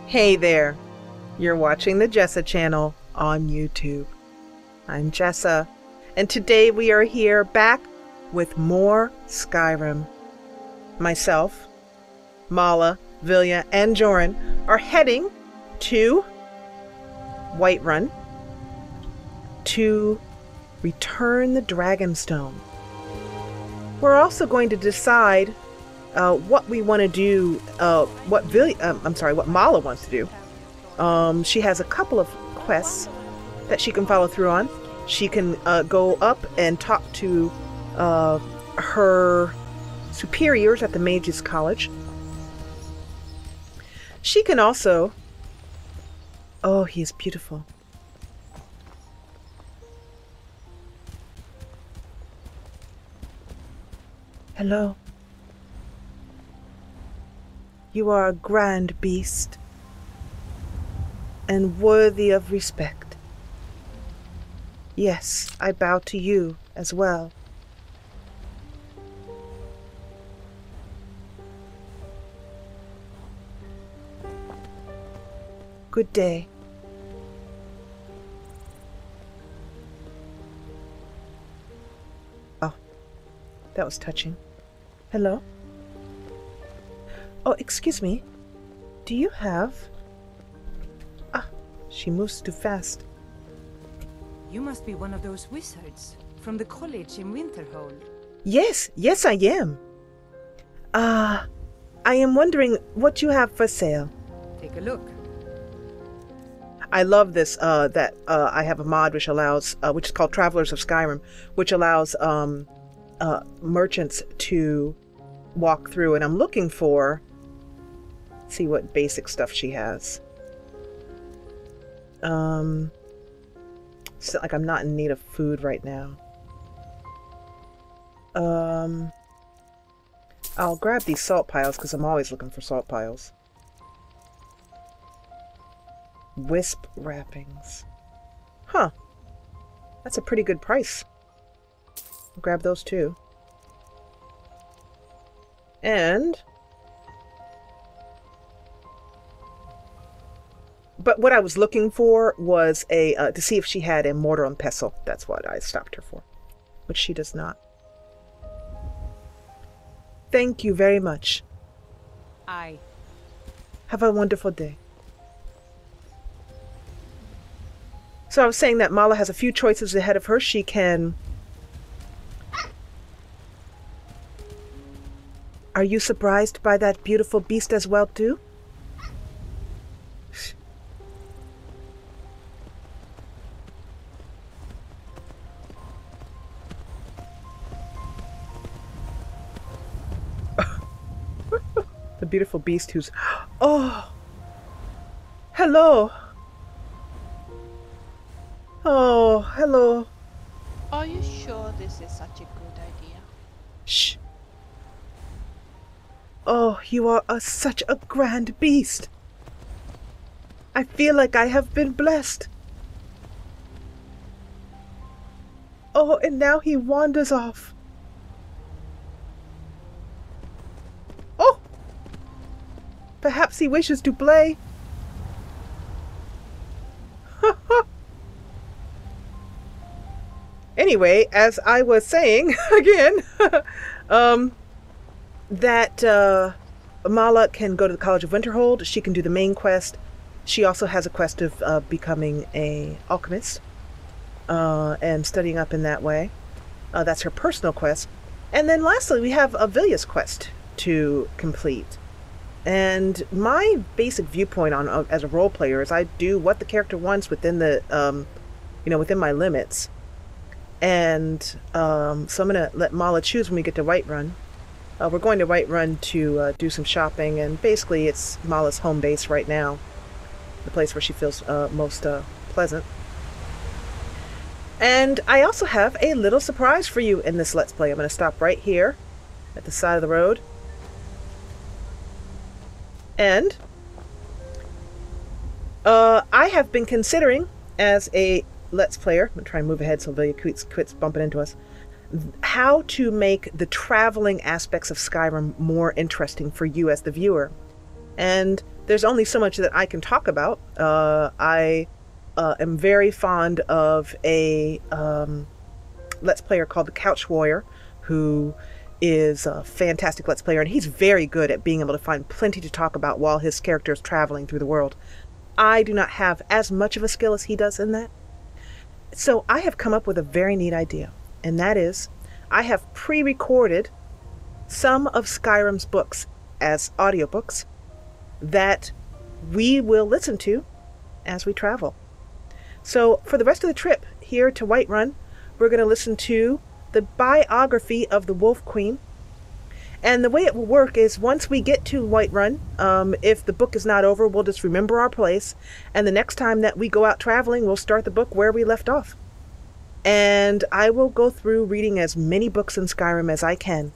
Hey there, you're watching the Jessa Channel on YouTube. I'm Jessa, and today we are here back with more Skyrim. Myself, Mala, Vilja, and Joran are heading to Whiterun to return the Dragonstone. We're also going to decide what we want to do, what Mala wants to do. She has a couple of quests that she can follow through on. She can go up and talk to her superiors at the Mages College. She can also... Oh, he is beautiful. Hello. You are a grand beast, and worthy of respect. Yes, I bow to you as well. Good day. Oh, that was touching. Hello? Oh, excuse me. Do you have... Ah, she moves too fast. You must be one of those wizards from the college in Winterhold. Yes, I am. I am wondering what you have for sale. Take a look. I love this, I have a mod which allows, which is called Travelers of Skyrim, which allows merchants to walk through, and I'm looking for, see what basic stuff she has. So like I'm not in need of food right now. I'll grab these salt piles because I'm always looking for salt piles. Wisp wrappings. Huh. That's a pretty good price. I'll grab those too. And... But what I was looking for was a to see if she had a mortar and pestle. That's what I stopped her for. Which she does not. Thank you very much. Aye. Have a wonderful day. So I was saying that Mala has a few choices ahead of her. She can... Are you surprised by that beautiful beast as well, too? The beautiful beast who's... Oh! Hello! Oh, hello. Are you sure this is such a good idea? Shh. Oh, you are such a grand beast. I feel like I have been blessed. Oh, and now he wanders off. Oh! Perhaps he wishes to play. Anyway, as I was saying, again, that Mala can go to the College of Winterhold. She can do the main quest. She also has a quest of becoming an alchemist and studying up in that way. That's her personal quest. And then lastly, we have a Vilja's quest to complete. And my basic viewpoint on as a role player is I do what the character wants within the, within my limits. And so I'm going to let Mala choose when we get to Whiterun. We're going to Whiterun to do some shopping, and basically it's Mala's home base right now. The place where she feels most pleasant. And I also have a little surprise for you in this Let's Play. I'm going to stop right here at the side of the road. And I have been considering, as a Let's Player, I'm going to try and move ahead so Vilja quits bumping into us, how to make the traveling aspects of Skyrim more interesting for you as the viewer. And there's only so much that I can talk about. I am very fond of a Let's Player called the Couch Warrior, who is a fantastic Let's Player, and he's very good at being able to find plenty to talk about while his character is traveling through the world. I do not have as much of a skill as he does in that. So I have come up with a very neat idea, and that is I have pre-recorded some of Skyrim's books as audiobooks that we will listen to as we travel. So for the rest of the trip here to Whiterun, we're going to listen to the biography of the Wolf Queen. And the way it will work is once we get to Whiterun, if the book is not over, we'll just remember our place. And the next time that we go out traveling, we'll start the book where we left off. And I will go through reading as many books in Skyrim as I can,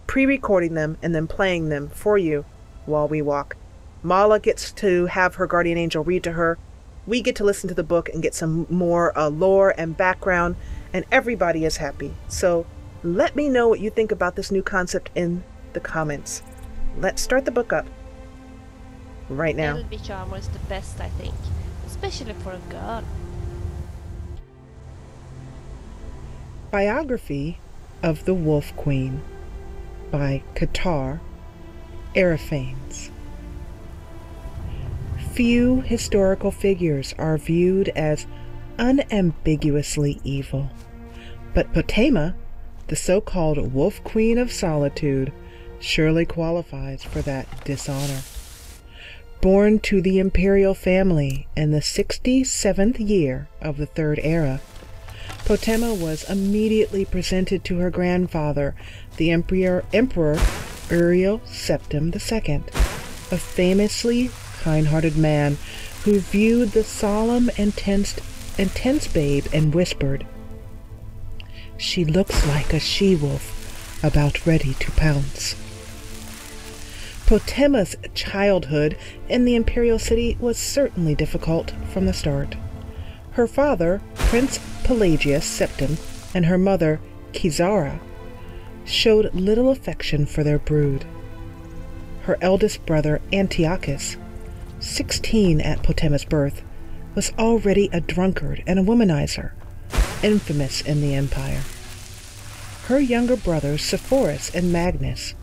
pre-recording them and then playing them for you while we walk. Mala gets to have her guardian angel read to her. We get to listen to the book and get some more lore and background, and everybody is happy. So let me know what you think about this new concept in the comments. Let's start the book up right now. LB armor is the best, I think, especially for a girl. Biography of the Wolf Queen by Qatar Araphanes. Few historical figures are viewed as unambiguously evil, but Potema, the so-called Wolf Queen of Solitude, surely qualifies for that dishonor. Born to the imperial family in the 67th year of the Third Era, Potema was immediately presented to her grandfather, the Emperor Uriel Septim II, a famously kind-hearted man who viewed the solemn, intense babe and whispered, "She looks like a she-wolf about ready to pounce." Potema's childhood in the imperial city was certainly difficult from the start. Her father, Prince Pelagius Septim, and her mother, Cicero, showed little affection for their brood. Her eldest brother, Antiochus, 16 at Potema's birth, was already a drunkard and a womanizer, infamous in the empire. Her younger brothers, Sepphoris and Magnus,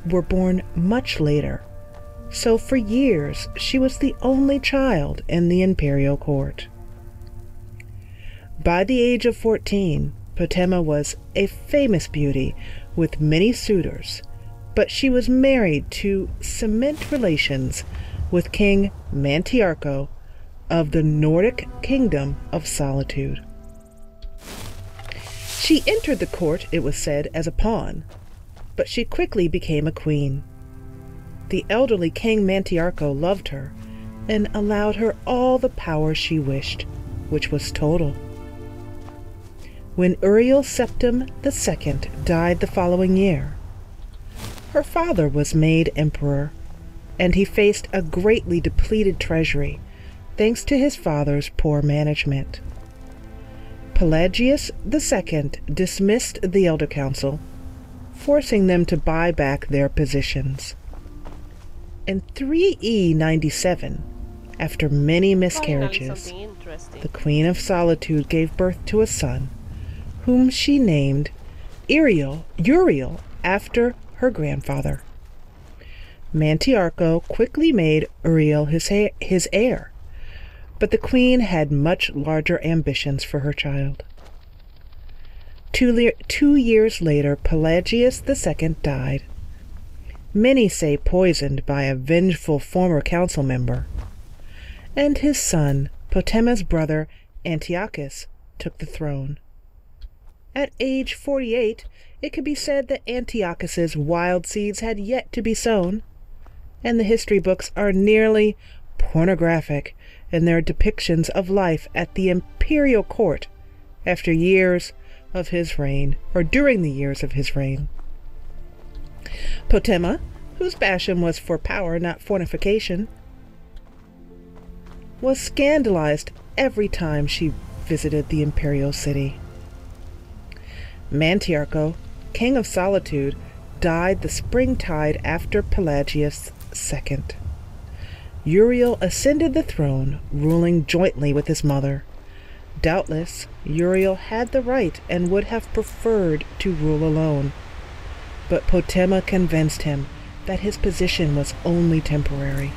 were born much later, so for years she was the only child in the imperial court. By the age of 14, Potema was a famous beauty with many suitors, but she was married to cement relations with King Mantiarco of the Nordic Kingdom of Solitude. She entered the court, it was said, as a pawn, but she quickly became a queen. The elderly King Mantiarco loved her and allowed her all the power she wished, which was total. When Uriel Septim II died the following year, her father was made emperor, and he faced a greatly depleted treasury thanks to his father's poor management. Pelagius II dismissed the Elder Council, forcing them to buy back their positions. In 3E97, after many miscarriages, the Queen of Solitude gave birth to a son, whom she named Uriel after her grandfather. Mantiarco quickly made Uriel his heir, but the queen had much larger ambitions for her child. 2 years later, Pelagius II died. Many say poisoned by a vengeful former council member. And his son, Potema's brother Antiochus, took the throne. At age 48, it could be said that Antiochus's wild seeds had yet to be sown, and the history books are nearly pornographic in their depictions of life at the imperial court after years of his reign, or during the years of his reign. Potema, whose passion was for power, not fornication, was scandalized every time she visited the imperial city. Mantiarco, King of Solitude, died the springtide after Pelagius II. Uriel ascended the throne, ruling jointly with his mother. Doubtless, Uriel had the right and would have preferred to rule alone. But Potema convinced him that his position was only temporary.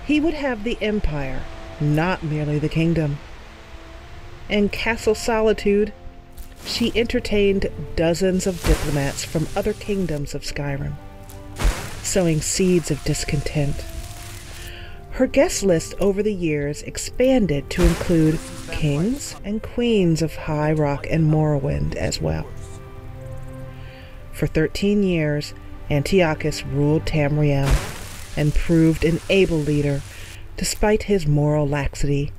He would have the empire, not merely the kingdom. In Castle Solitude, she entertained dozens of diplomats from other kingdoms of Skyrim, sowing seeds of discontent. Her guest list over the years expanded to include kings and queens of High Rock and Morrowind as well. For 13 years, Antiochus ruled Tamriel and proved an able leader despite his moral laxity.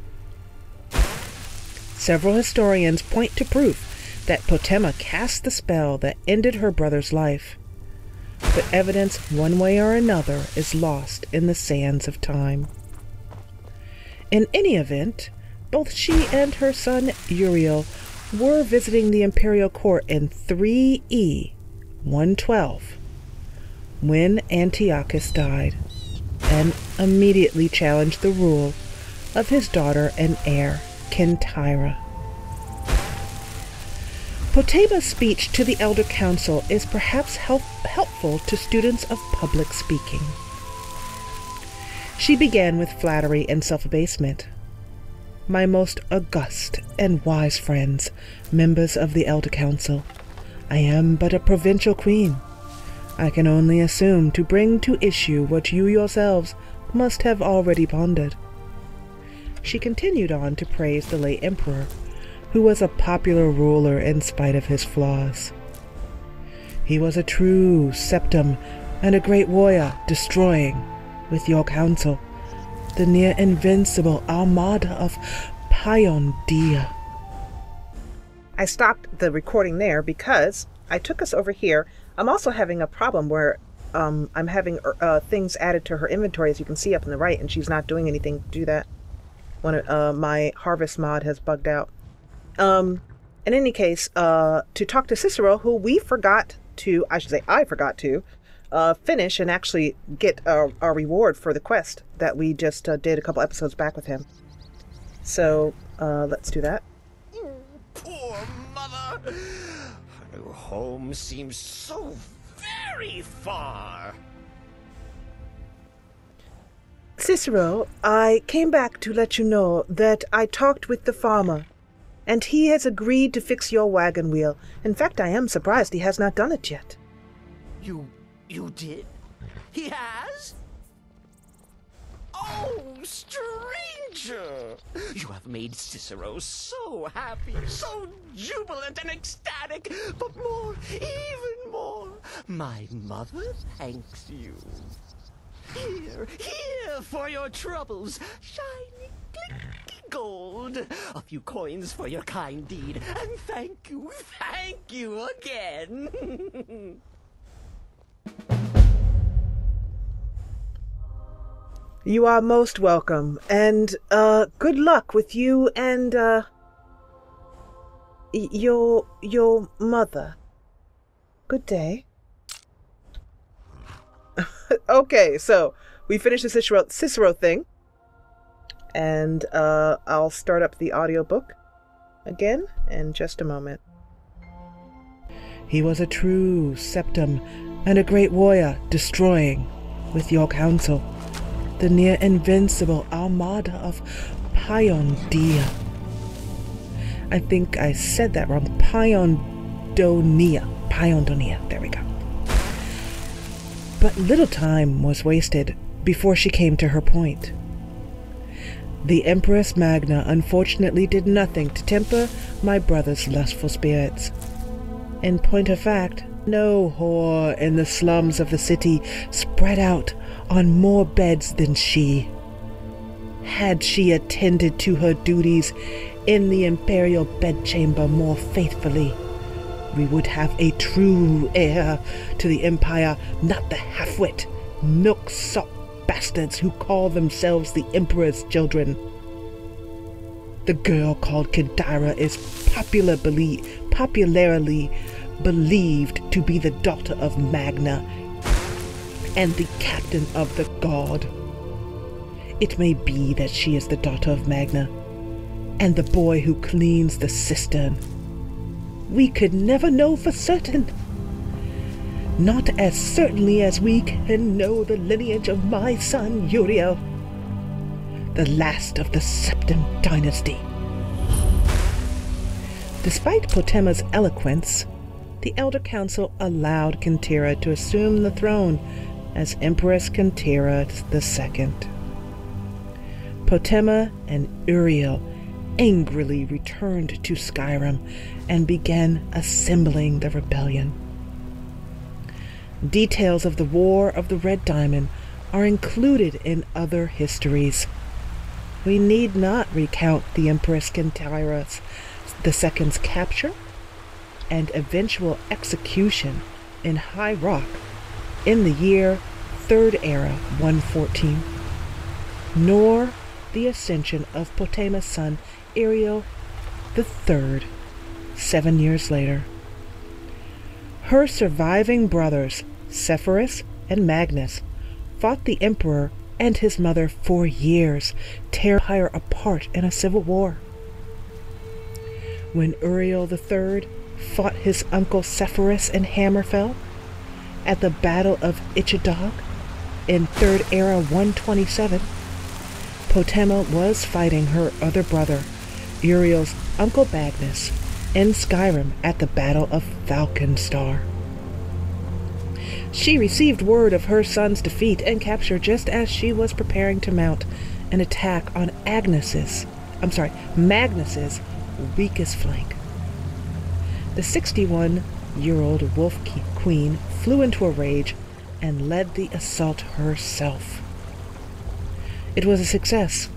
Several historians point to proof that Potema cast the spell that ended her brother's life, but evidence one way or another is lost in the sands of time. In any event, both she and her son Uriel were visiting the imperial court in 3E 112 when Antiochus died, and immediately challenged the rule of his daughter and heir, Kintyra. Potema's speech to the Elder Council is perhaps helpful to students of public speaking. She began with flattery and self-abasement. My most august and wise friends, members of the Elder Council, I am but a provincial queen. I can only assume to bring to issue what you yourselves must have already pondered. She continued on to praise the late emperor, who was a popular ruler in spite of his flaws. He was a true septum and a great warrior, destroying, with your counsel, the near invincible armada of Piondia. I stopped the recording there because I took us over here. I'm also having a problem where I'm having things added to her inventory, as you can see up in the right, and she's not doing anything to do that. My harvest mod has bugged out. In any case, to talk to Cicero, who I forgot to finish and actually get our reward for the quest that we just did a couple episodes back with him. So, let's do that. Poor mother! Her new home seems so very far. Cicero, I came back to let you know that I talked with the farmer, and he has agreed to fix your wagon wheel. In fact, I am surprised he has not done it yet. You did? He has? Oh, stranger! You have made Cicero so happy, so jubilant and ecstatic, but even more, my mother thanks you. Here for your troubles, shiny, clinky gold. A few coins for your kind deed, and thank you again. You are most welcome, and good luck with you and your mother. Good day. Okay, so we finished the Cicero thing, and I'll start up the audiobook again in just a moment. He was a true septum and a great warrior, destroying, with your counsel, the near invincible armada of Piondia. I think I said that wrong. Piondonia, there we go. But little time was wasted before she came to her point. The Empress Magna unfortunately did nothing to temper my brother's lustful spirits. In point of fact, no whore in the slums of the city spread out on more beds than she. Had she attended to her duties in the imperial bedchamber more faithfully, we would have a true heir to the empire, not the half-wit, milk-sop bastards who call themselves the emperor's children. The girl called Kintyra is popularly believed to be the daughter of Magna and the captain of the guard. It may be that she is the daughter of Magna, and the boy who cleans the cistern. We could never know for certain. Not as certainly as we can know the lineage of my son Uriel, the last of the Septim dynasty. Despite Potema's eloquence, the Elder Council allowed Kintira to assume the throne as Empress Kintira II. Potema and Uriel angrily returned to Skyrim and began assembling the rebellion. Details of the War of the Red Diamond are included in other histories. We need not recount the Empress Kintira II's capture and eventual execution in High Rock in the year 3rd Era 114, nor the ascension of Potema's son Uriel III 7 years later. Her surviving brothers, Sepphoris and Magnus, fought the Emperor and his mother for years, tearing the empire apart in a civil war. When Uriel III fought his uncle Sepphoris in Hammerfell at the Battle of Ichidog in 3rd Era 127, Potema was fighting her other brother, Uriel's uncle Magnus, in Skyrim at the Battle of Falkenstar. She received word of her son's defeat and capture just as she was preparing to mount an attack on Magnus's weakest flank. The 61-year-old Wolf Queen flew into a rage and led the assault herself. It was a success,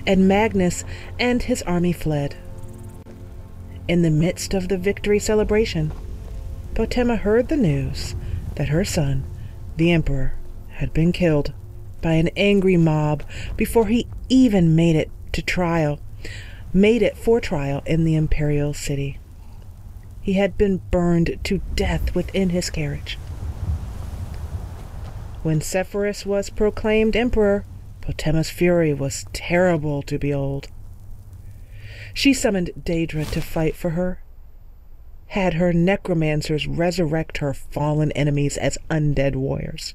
and Magnus and his army fled. In the midst of the victory celebration, Potema heard the news that her son, the Emperor, had been killed by an angry mob before he even made it for trial in the imperial city. He had been burned to death within his carriage. When Sepphoris was proclaimed emperor, Potema's fury was terrible to behold. She summoned Daedra to fight for her, had her necromancers resurrect her fallen enemies as undead warriors,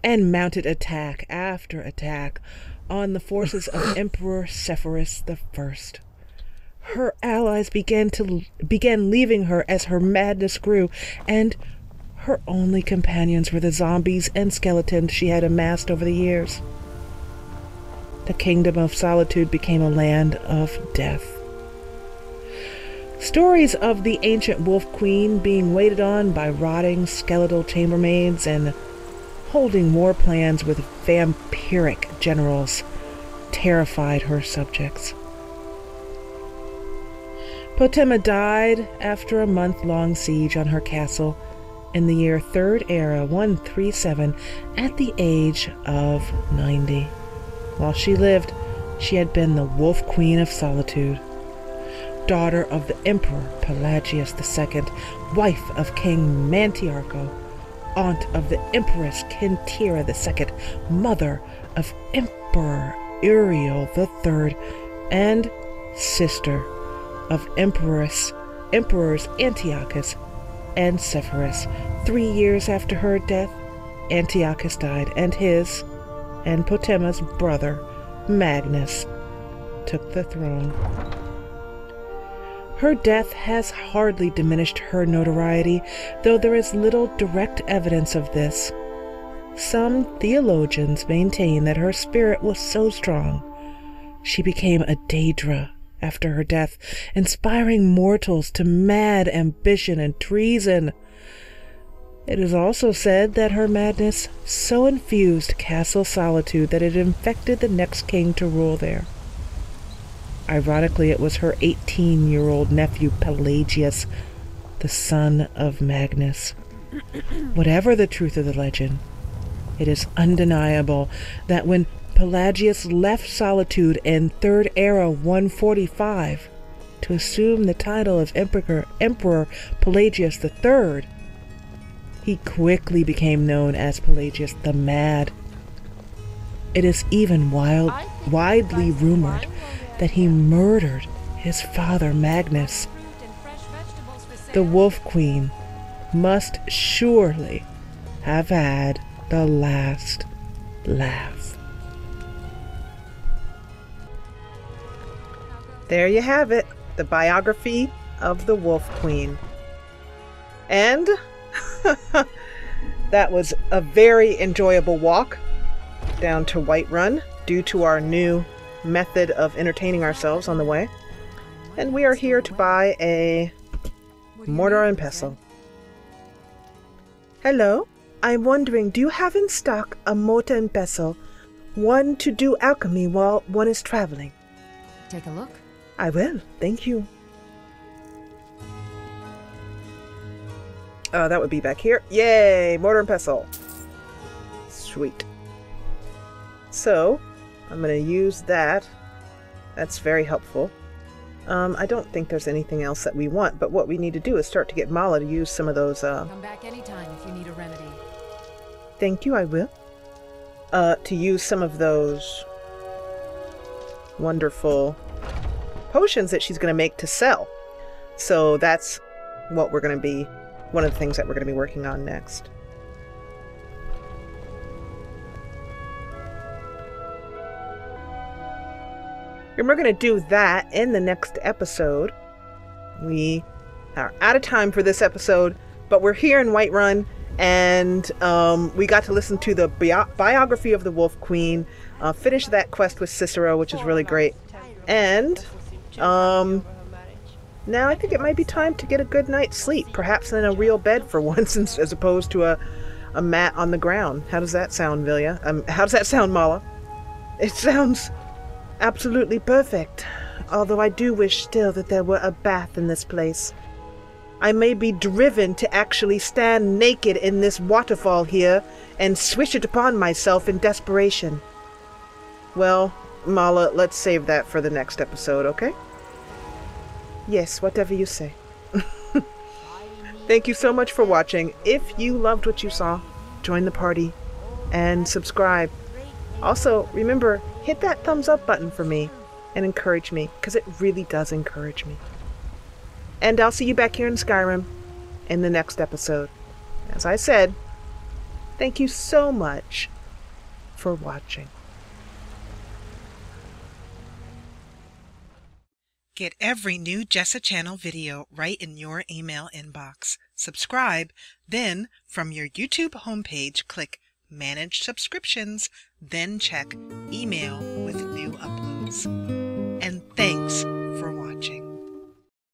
and mounted attack after attack on the forces of Emperor Sepphoris I. Her allies began leaving her as her madness grew, and her only companions were the zombies and skeletons she had amassed over the years. The kingdom of solitude became a land of death. Stories of the ancient Wolf Queen being waited on by rotting skeletal chambermaids and holding war plans with vampiric generals terrified her subjects. Potema died after a month-long siege on her castle in the year 3rd Era 137 at the age of 90. While she lived, she had been the Wolf Queen of Solitude, daughter of the Emperor Pelagius II, wife of King Mantiarco, aunt of the Empress Kintira II, mother of Emperor Uriel III, and sister of Emperors Antiochus and Sepphoris. 3 years after her death, Antiochus died, and his and Potema's brother, Magnus, took the throne. Her death has hardly diminished her notoriety, though there is little direct evidence of this. Some theologians maintain that her spirit was so strong, she became a Daedra after her death, inspiring mortals to mad ambition and treason. It is also said that her madness so infused Castle Solitude that it infected the next king to rule there. Ironically, it was her 18-year-old nephew Pelagius, the son of Magnus. Whatever the truth of the legend, it is undeniable that when Pelagius left Solitude in 3rd Era 145 to assume the title of Emperor Pelagius III, he quickly became known as Pelagius the Mad. It is even widely rumored that he murdered his father Magnus. The Wolf Queen must surely have had the last laugh. There you have it, the biography of the Wolf Queen. And that was a very enjoyable walk down to Whiterun due to our new method of entertaining ourselves on the way. And we are here to buy a mortar and pestle. Hello, I'm wondering, do you have in stock a mortar and pestle, one to do alchemy while one is traveling? Take a look. I will, thank you. That would be back here. Yay, mortar and pestle. Sweet. So, I'm going to use that. That's very helpful. I don't think there's anything else that we want, but what we need to do is start to get Mala to use some of those, Come back anytime if you need a remedy. Thank you, I will. To use some of those wonderful potions that she's going to make to sell. So that's what we're going to be, one of the things that we're going to be working on next. And we're going to do that in the next episode. We are out of time for this episode, but we're here in Whiterun, and we got to listen to the biography of the Wolf Queen, finish that quest with Cicero, which is really great. And now I think it might be time to get a good night's sleep, perhaps in a real bed for once, as opposed to a mat on the ground. How does that sound, Vilja? How does that sound, Mala? It sounds absolutely perfect, although I do wish still that there were a bath in this place. I may be driven to actually stand naked in this waterfall here and swish it upon myself in desperation. Well, Mala, let's save that for the next episode, okay? Yes, whatever you say. Thank you so much for watching. If you loved what you saw, join the party and subscribe. Also, remember, hit that thumbs up button for me and encourage me, because it really does encourage me. And I'll see you back here in Skyrim in the next episode. As I said, thank you so much for watching. Get every new Jessa Channel video right in your email inbox. Subscribe, then from your YouTube homepage, click Manage Subscriptions, then check Email with New